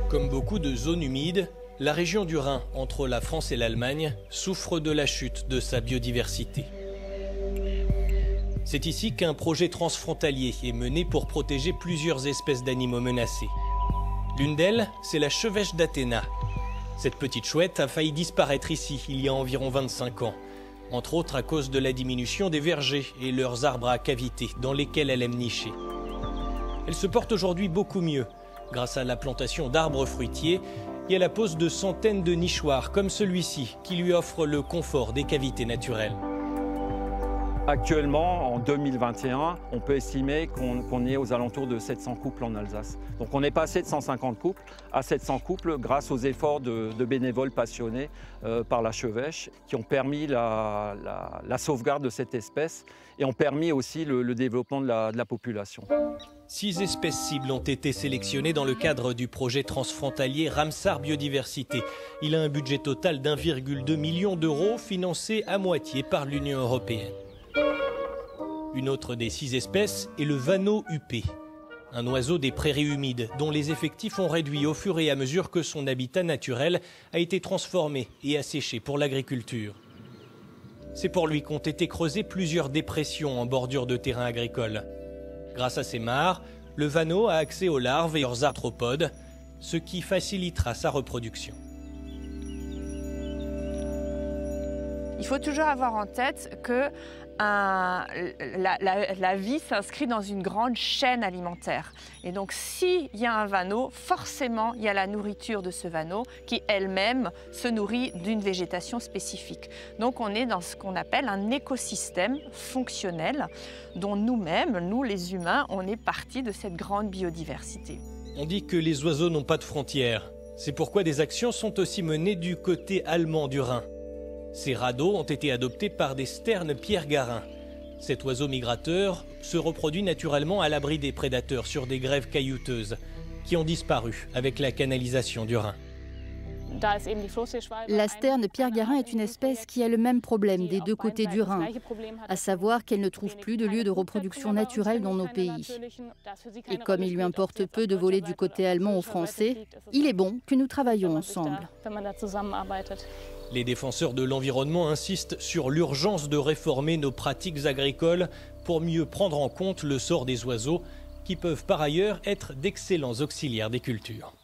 Comme beaucoup de zones humides, la région du Rhin, entre la France et l'Allemagne, souffre de la chute de sa biodiversité. C'est ici qu'un projet transfrontalier est mené pour protéger plusieurs espèces d'animaux menacés. L'une d'elles, c'est la chevêche d'Athéna. Cette petite chouette a failli disparaître ici il y a environ 25 ans, entre autres à cause de la diminution des vergers et leurs arbres à cavités dans lesquels elle aime nicher. Elle se porte aujourd'hui beaucoup mieux, grâce à la plantation d'arbres fruitiers et à la pose de centaines de nichoirs comme celui-ci qui lui offre le confort des cavités naturelles. Actuellement, en 2021, on peut estimer qu'on est aux alentours de 700 couples en Alsace. Donc on est passé de 150 couples à 700 couples grâce aux efforts de bénévoles passionnés par la chevêche qui ont permis la sauvegarde de cette espèce et ont permis aussi le développement de la population. 6 espèces cibles ont été sélectionnées dans le cadre du projet transfrontalier Ramsar Biodiversité. Il a un budget total d'1,2 million d'euros financé à moitié par l'Union européenne. Une autre des 6 espèces est le vanneau huppé, un oiseau des prairies humides dont les effectifs ont réduit au fur et à mesure que son habitat naturel a été transformé et asséché pour l'agriculture. C'est pour lui qu'ont été creusées plusieurs dépressions en bordure de terrains agricoles. Grâce à ces mares, le vanneau a accès aux larves et leurs arthropodes, ce qui facilitera sa reproduction. Il faut toujours avoir en tête que la vie s'inscrit dans une grande chaîne alimentaire. Et donc s'il y a un vanneau, forcément il y a la nourriture de ce vanneau qui elle-même se nourrit d'une végétation spécifique. Donc on est dans ce qu'on appelle un écosystème fonctionnel dont nous-mêmes, nous les humains, on est partie de cette grande biodiversité. On dit que les oiseaux n'ont pas de frontières. C'est pourquoi des actions sont aussi menées du côté allemand du Rhin. Ces radeaux ont été adoptés par des sternes pierre-garin. Cet oiseau migrateur se reproduit naturellement à l'abri des prédateurs sur des grèves caillouteuses qui ont disparu avec la canalisation du Rhin. La sterne pierre-garin est une espèce qui a le même problème des deux côtés du Rhin, à savoir qu'elle ne trouve plus de lieu de reproduction naturelle dans nos pays. Et comme il lui importe peu de voler du côté allemand aux Français, il est bon que nous travaillions ensemble. Les défenseurs de l'environnement insistent sur l'urgence de réformer nos pratiques agricoles pour mieux prendre en compte le sort des oiseaux qui peuvent par ailleurs être d'excellents auxiliaires des cultures.